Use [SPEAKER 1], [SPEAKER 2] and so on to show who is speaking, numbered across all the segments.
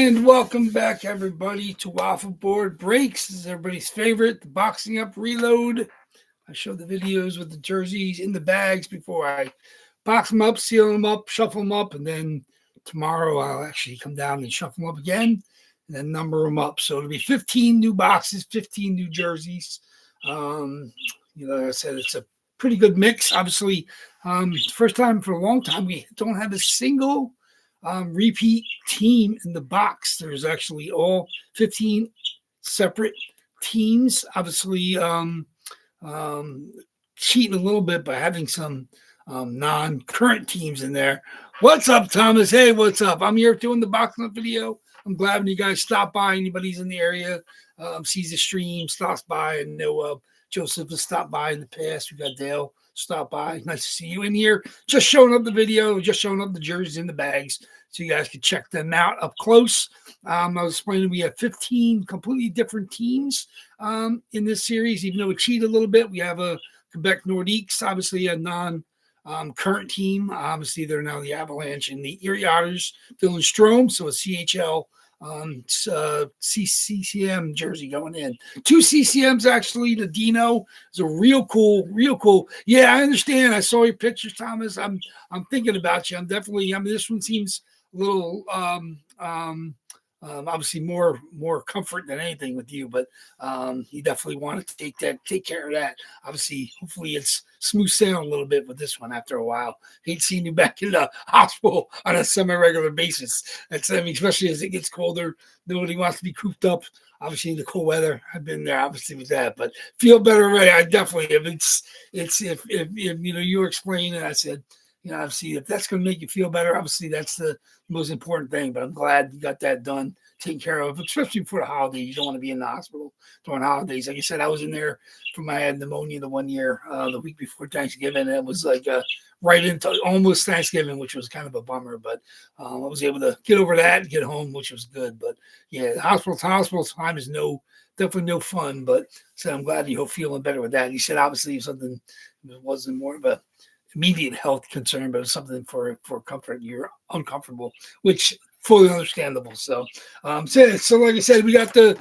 [SPEAKER 1] And welcome back, everybody, to WaffleBoard Breaks. This is everybody's favorite, the boxing up reload. I show the videos with the jerseys in the bags before I box them up, seal them up, shuffle them up, and then tomorrow I'll actually come down and shuffle them up again and then number them up. So it'll be 15 new boxes, 15 new jerseys. Like I said, it's a pretty good mix. Obviously, first time for a long time we don't have a single repeat team in the box. There's actually all 15 separate teams. Obviously, cheating a little bit by having some non-current teams in there. What's up, Thomas? Hey, what's up? I'm here doing the boxing up video. I'm glad when you guys stop by. Anybody's in the area, sees the stream, stops by. I know Joseph has stopped by in the past. We got Dale stop by. Nice to see you in here. Just showing up the video, just showing up the jerseys in the bags so you guys can check them out up close. I was explaining we have 15 completely different teams in this series. Even though we cheat a little bit, we have a Quebec Nordiques, obviously a non-current team. Obviously, they're now the Avalanche and the Erie Otters, Dylan Strome, so a CHL CCM jersey going in. 2 CCMs actually. The Dino is a real cool. Yeah, I understand. I saw your pictures, Thomas. I'm thinking about you. I'm definitely. This one seems a little obviously more comfort than anything with you, but you definitely want to take care of that. Obviously, hopefully it's smooth sailing a little bit with this one after a while. Hate seeing you back in the hospital on a semi-regular basis. Especially as it gets colder, nobody wants to be cooped up. Obviously, in the cool weather, I've been there obviously with that, but feel better already. I definitely, if you were explaining, I said, obviously, if that's going to make you feel better, obviously that's the most important thing. But I'm glad you got that done, taken care of, especially before the holidays. You don't want to be in the hospital during holidays. Like I said, I was in there from I had pneumonia the one year, the week before Thanksgiving. And it was like right into almost Thanksgiving, which was kind of a bummer. But I was able to get over that and get home, which was good. But yeah, the hospital time is definitely no fun. But so I'm glad you're feeling better with that. And you said obviously something that wasn't more of a immediate health concern, but it's something for comfort. You're uncomfortable, which fully understandable. So like I said, we got the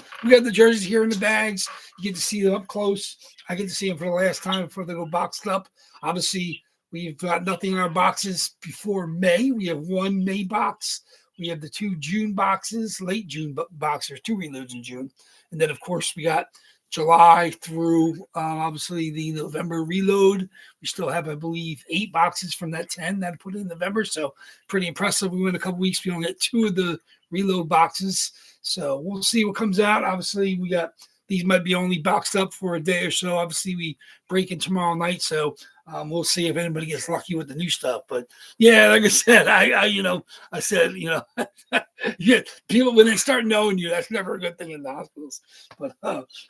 [SPEAKER 1] jerseys here in the bags. You get to see them up close. I get to see them for the last time before they go boxed up. Obviously, we've got nothing in our boxes before May. We have one May box. We have the 2 June boxes, late June boxers, 2 reloads in June, and then of course we got July through obviously the November reload. We still have, I believe, 8 boxes from that 10 that I put in November. So pretty impressive. We went a couple weeks. We only get 2 of the reload boxes. So we'll see what comes out. Obviously, these might be only boxed up for a day or so. Obviously, we break in tomorrow night. So we'll see if anybody gets lucky with the new stuff. But yeah, like I said, I said, yeah, people when they start knowing you, that's never a good thing in the hospitals. But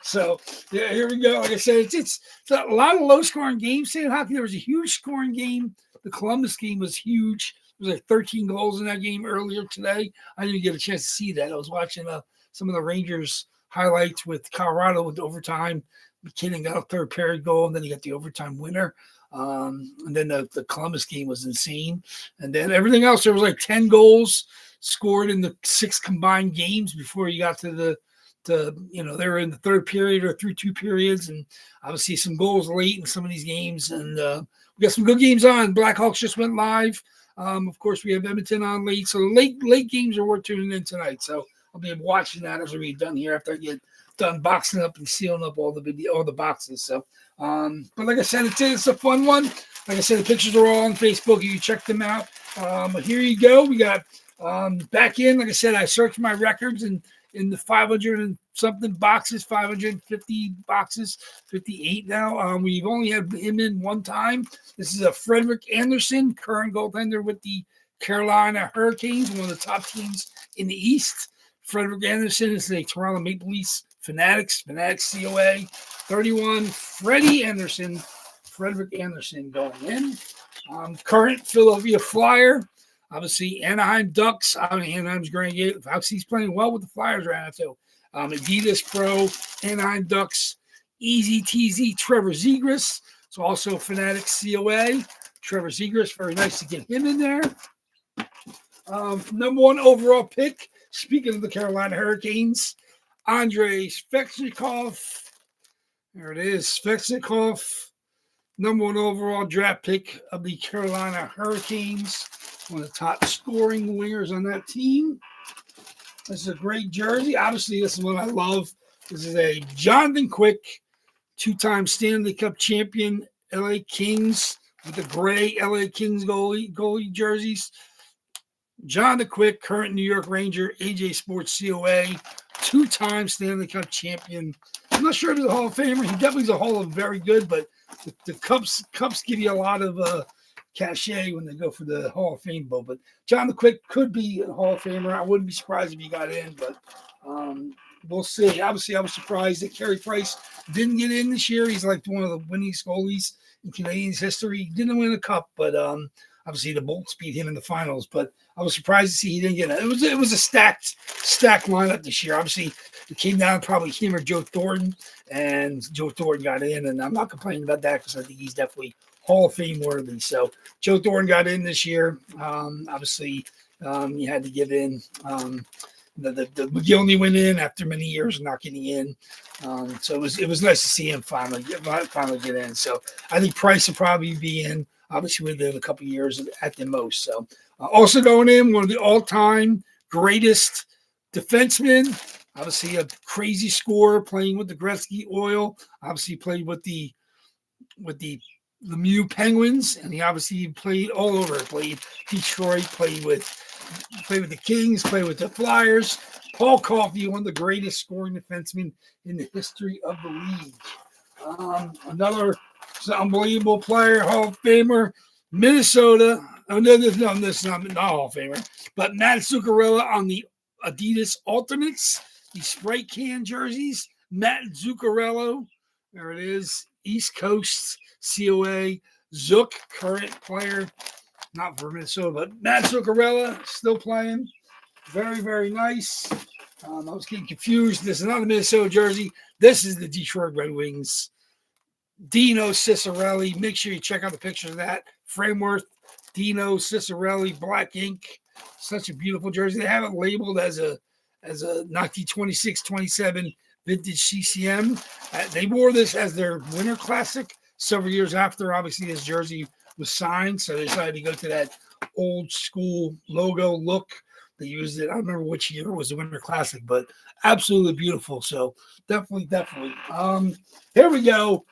[SPEAKER 1] so yeah, here we go. Like I said, it's a lot of low scoring games. In hockey, there was a huge scoring game. The Columbus game was huge. There was like 13 goals in that game earlier today. I didn't get a chance to see that. I was watching some of the Rangers highlights with Colorado with overtime. McKinnon got a third period goal, and then he got the overtime winner. And then the Columbus game was insane. And then everything else, there was like 10 goals scored in the 6 combined games before you got to they were in the third period or through 2 periods. And obviously some goals late in some of these games. And we got some good games on. Blackhawks just went live. Of course, we have Edmonton on late. So late games are worth tuning in tonight. So I'll be watching that as we get done here after I get done boxing up and sealing up all the boxes. So, but like I said, it's a fun one. Like I said, the pictures are all on Facebook. You can check them out. But here you go. We got back in. Like I said, I searched my records and in the 500 and something boxes, 550 boxes, 58 now. We've only had him in one time. This is a Frederick Anderson, current goaltender with the Carolina Hurricanes, one of the top teams in the East. Frederick Anderson is a Toronto Maple Leafs Fanatics COA 31. Frederick Anderson going in. Current Philadelphia Flyer. Obviously, Anaheim Ducks. Anaheim's going to get. Obviously, he's playing well with the Flyers right now, too. Adidas Pro, Anaheim Ducks. Easy Teasy, Trevor Zegras. So also Fanatics COA. Trevor Zegras, very nice to get him in there. Number 1 overall pick, Speaking of the Carolina Hurricanes, Andrei Svechnikov. There it is, Svechnikov, number 1 overall draft pick of the Carolina Hurricanes. One of the top scoring wingers on that team. This is a great jersey. Obviously, this is one I love. This is a Jonathan Quick, 2-time Stanley Cup champion, LA Kings, with the gray LA Kings goalie jerseys. Jonathan Quick, current New York Ranger, AJ Sports COA, 2-time Stanley Cup champion. I'm not sure if he's a Hall of Famer. He definitely is a Hall of very good, but the Cups give you a lot of cachet when they go for the Hall of Fame vote. But Jonathan Quick could be a Hall of Famer. I wouldn't be surprised if he got in, but we'll see. Obviously, I was surprised that Carey Price didn't get in this year. He's like one of the winningest goalies in Canadians history. He didn't win a cup, but obviously the Bolts beat him in the finals. But I was surprised to see he didn't get it. It was a stacked lineup this year. Obviously, it came down to probably him or Joe Thornton, and Joe Thornton got in, and I'm not complaining about that because I think he's definitely Hall of Fame worthy. So Joe Thornton got in this year. Obviously, you had to give in. The McGillney went in after many years of not getting in. So it was nice to see him finally get in. So I think Price will probably be in, obviously within a couple of years at the most. So also going in, one of the all-time greatest defensemen. Obviously a crazy scorer, playing with the Gretzky Oil. Obviously played with the Lemieux Penguins, and he obviously played all over. Played Detroit, played with the Kings, played with the Flyers. Paul Coffey, one of the greatest scoring defensemen in the history of the league. Another unbelievable player, Hall of Famer, Minnesota. Oh, no, this is not Hall of Famer, but Matt Zuccarello on the Adidas Ultimates, the spray can jerseys. Matt Zuccarello, there it is, East Coast COA. Zook, current player, not for Minnesota, but Matt Zuccarello, still playing. Very, very nice. I was getting confused. This is not a Minnesota jersey. This is the Detroit Red Wings. Dino Ciccarelli. Make sure you check out the pictures of that. Framework, Dino Ciccarelli, black ink. Such a beautiful jersey. They have it labeled as a 1926-27 vintage CCM. They wore this as their winter classic several years after, obviously, this jersey was signed. So they decided to go to that old school logo look. They used it. I don't remember which year was the Winter Classic, but absolutely beautiful. So definitely. Here we go.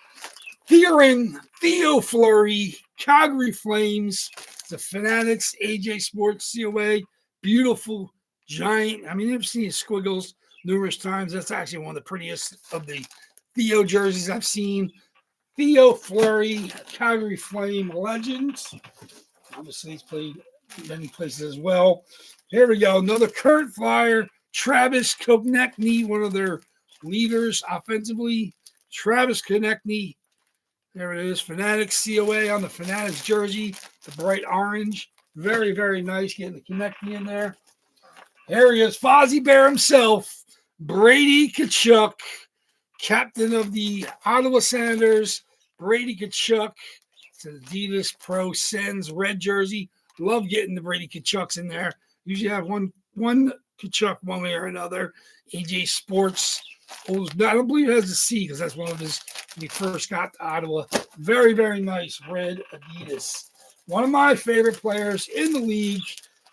[SPEAKER 1] Theo Fleury, Calgary Flames, the Fanatics, AJ Sports COA, beautiful giant. I mean, I've seen squiggles numerous times. That's actually one of the prettiest of the Theo jerseys I've seen. Theo Fleury, Calgary Flame legends. Obviously, he's played many places as well. Here we go. Another current Flyer, Travis Konecny, one of their leaders offensively. Travis Konecny. There it is. Fanatics COA on the Fanatics jersey. The bright orange. Very, very nice. Getting the Konecny in there. Here he is. Fozzie Bear himself. Brady Tkachuk, captain of the Ottawa Senators. Brady Tkachuk. It's an Adidas Pro Sens red jersey. Love getting the Brady Tkachuks in there. Usually have one Tkachuk one way or another. AJ Sports. I don't believe it has a C because that's one of his when he first got to Ottawa. Very, very nice red Adidas. One of my favorite players in the league.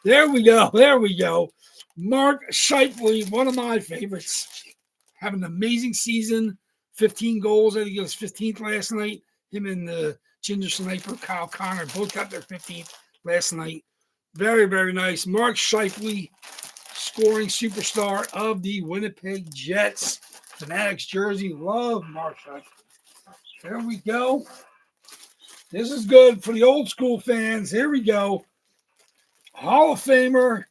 [SPEAKER 1] There we go. Mark Scheifele, one of my favorites. Have an amazing season. 15 goals. I think it was 15th last night. Him and the Ginger Sniper, Kyle Connor, both got their 15th last night. Very, very nice. Mark Scheifele, scoring superstar of the Winnipeg Jets. Fanatics jersey. Love Mark Scheifele. There we go. This is good for the old school fans. Here we go. Hall of Famer.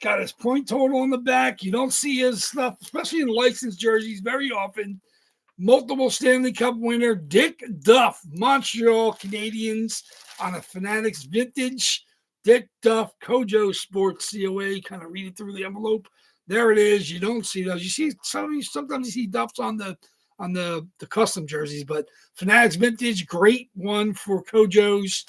[SPEAKER 1] Got his point total on the back. You don't see his stuff, especially in licensed jerseys, very often. Multiple Stanley Cup winner, Dick Duff, Montreal Canadiens on a Fanatics vintage. Dick Duff, Kojo Sports COA. Kind of read it through the envelope. There it is. You don't see those. You see sometimes you see Duffs on the custom jerseys, but Fanatics vintage, great one for Kojo's.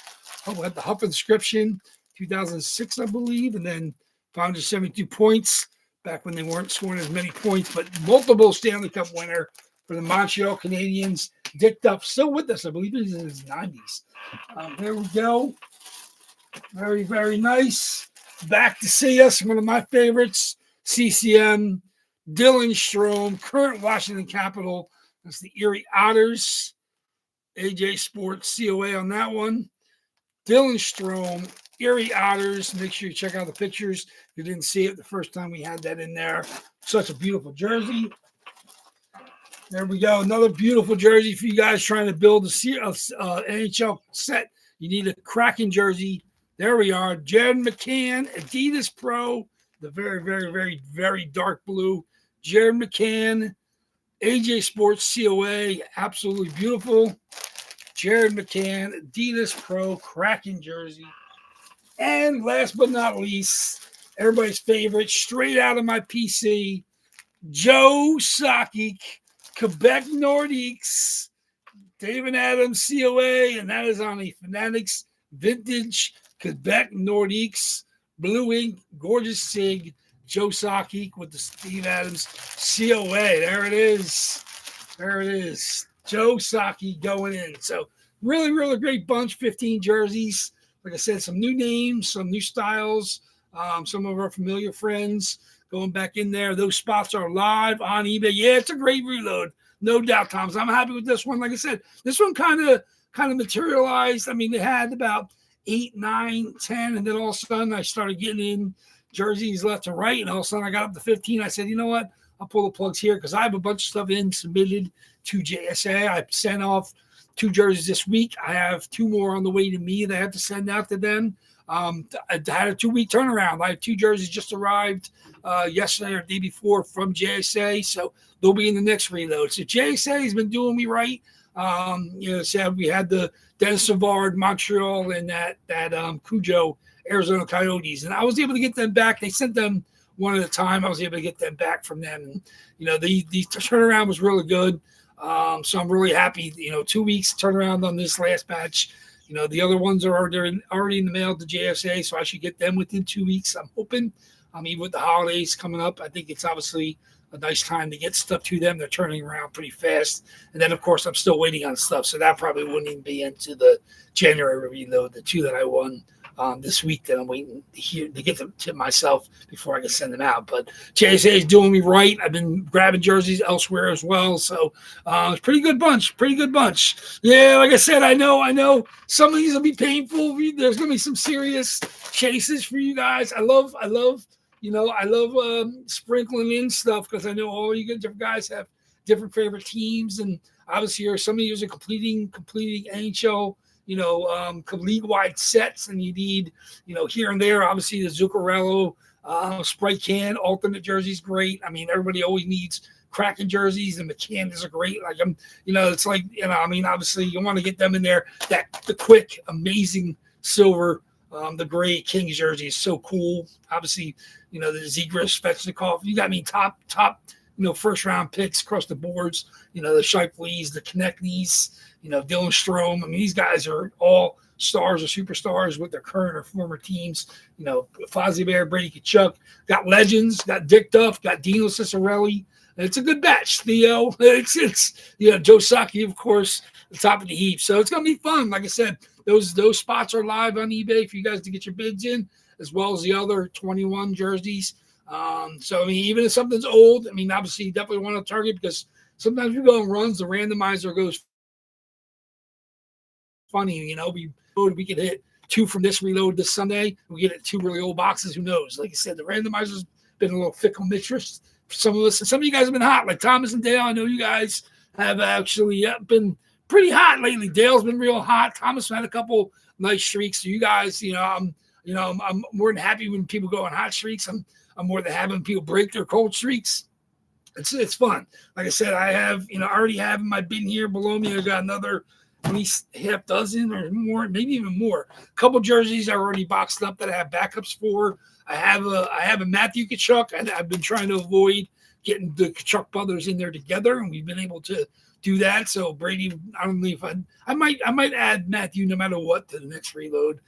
[SPEAKER 1] Oh, had the Huff inscription, 2006, I believe, and then 572 points back when they weren't scoring as many points, but multiple Stanley Cup winner for the Montreal Canadiens. Dick Duff still with us. I believe he's in his 90s. There we go. Very, very nice. Back to see us. One of my favorites, CCM, Dylan Strome, current Washington Capital. That's the Erie Otters. AJ Sports COA on that one. Dylan Strome, Erie Otters. Make sure you check out the pictures. If you didn't see it the first time we had that in there. Such a beautiful jersey. There we go. Another beautiful jersey for you guys trying to build a NHL set. You need a Kraken jersey. There we are. Jared McCann, Adidas Pro, the very, very, very, very dark blue. Jared McCann, AJ Sports COA, absolutely beautiful. Jared McCann, Adidas Pro, Kraken jersey. And last but not least, everybody's favorite, straight out of my PC, Joe Sakic, Quebec Nordiques, David Adams COA, and that is on a Fanatics Vintage Quebec Nordiques Blue Ink Gorgeous Sig Joe Sakic with the Steve Adams COA. There it is. There it is. Joe Sakic going in. So really, really great bunch. 15 jerseys. Like I said, some new names, some new styles, some of our familiar friends going back in there. Those spots are live on eBay. Yeah, it's a great reload. No doubt, Thomas. I'm happy with this one. Like I said, this one kind of materialized. I mean, they had about 8, 9, 10, and then all of a sudden I started getting in jerseys left and right, and all of a sudden I got up to 15. I said, you know what? I'll pull the plugs here because I have a bunch of stuff submitted to JSA. I sent off 2 jerseys this week. I have 2 more on the way to me that I have to send out to them. I had a 2-week turnaround. I have 2 jerseys just arrived yesterday or the day before from JSA, so they'll be in the next reload. So JSA has been doing me right. So we had the Dennis Savard, Montreal, and that Cujo, Arizona Coyotes, and I was able to get them back. They sent them one at a time. I was able to get them back from them. And, the turnaround was really good. So I'm really happy. 2 weeks turnaround on this last batch. The other ones are already in the mail to JSA, so I should get them within 2 weeks. I'm hoping. Even with the holidays coming up, I think it's obviously a nice time to get stuff to them. They're turning around pretty fast. And then, of course, I'm still waiting on stuff, so that probably wouldn't even be into the January reload, the 2 that I won this week that I'm waiting to get them to myself before I can send them out. But JSA is doing me right. I've been grabbing jerseys elsewhere as well. So it's a pretty good bunch. Yeah, like I said, I know some of these will be painful. There's going to be some serious chases for you guys. I love sprinkling in stuff because I know all you different guys have different favorite teams. And obviously some of you are completing NHL league-wide sets, and you need, here and there, obviously the Zuccarello Sprite can, alternate jerseys, great. I mean, everybody always needs Kraken jerseys, and McCann are great. It's like, obviously you want to get them in there. The quick, amazing silver, the gray Kings jersey is so cool. Obviously, the Zegras, Svechnikov, you got top, first round picks across the boards, the Shifleys, the Konechny's, Dylan Strome. I mean, these guys are all stars or superstars with their current or former teams. Fozzie Bear, Brady Tkachuk, got legends, got Dick Duff, got Dino Ciccarelli. It's a good batch, Theo. It's Joe Sakic, of course, the top of the heap. So it's gonna be fun. Like I said, those spots are live on eBay for you guys to get your bids in, as well as the other 21 jerseys. Even if something's old, obviously you definitely want to target, because sometimes we go on runs, the randomizer goes funny. We could hit 2 from this reload this Sunday. We get 2 really old boxes. Who knows? Like I said, the randomizer's been a little fickle mistress for some of us. And some of you guys have been hot, like Thomas and Dale. I know you guys have actually been pretty hot lately. Dale's been real hot. Thomas had a couple nice streaks. So you guys, I'm more than happy when people go on hot streaks. I'm more than happy when people break their cold streaks. It's fun. Like I said, I have, I already have in my bin here below me. I got another at least half dozen or more, maybe even more. A couple jerseys are already boxed up that I have backups for. I have a Matthew Tkachuk. I've been trying to avoid getting the Tkachuk brothers in there together, and we've been able to do that. So Brady, I don't know if I might add Matthew no matter what to the next reload.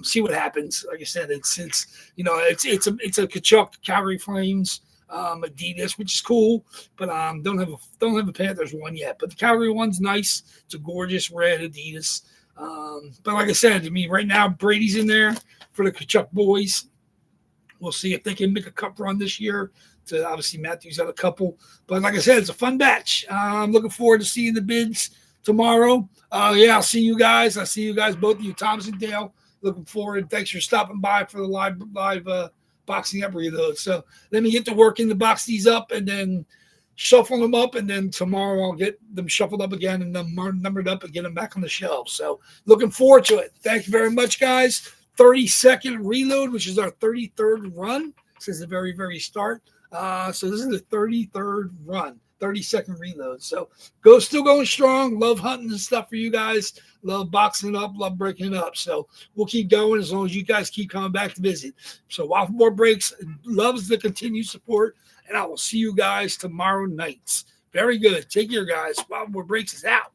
[SPEAKER 1] See what happens. Like I said, it's it's a Kachuk Calgary Flames Adidas, which is cool, but don't have a Panthers one yet. But the Calgary one's nice. It's a gorgeous red Adidas. But like I said, right now Brady's in there for the Kachuk boys. We'll see if they can make a cup run this year. So obviously Matthew's got a couple, but like I said, it's a fun batch. I'm looking forward to seeing the bids tomorrow. I'll see you guys. I see you guys, both of you, Thomas and Dale. Looking forward. Thanks for stopping by for the live boxing up reload. So let me get to work in the box these up and then shuffle them up, and then tomorrow I'll get them shuffled up again and then numbered up and get them back on the shelves. So looking forward to it. Thank you very much, guys. 30-second reload, which is our 33rd run since the very, very start. So this is the 33rd run, 30-second reload. So still going strong. Love hunting and stuff for you guys. Love boxing up. Love breaking it up. So we'll keep going as long as you guys keep coming back to visit. So WaffleBoard Breaks loves the continued support, and I will see you guys tomorrow nights. Very good. Take care, guys. WaffleBoard Breaks is out.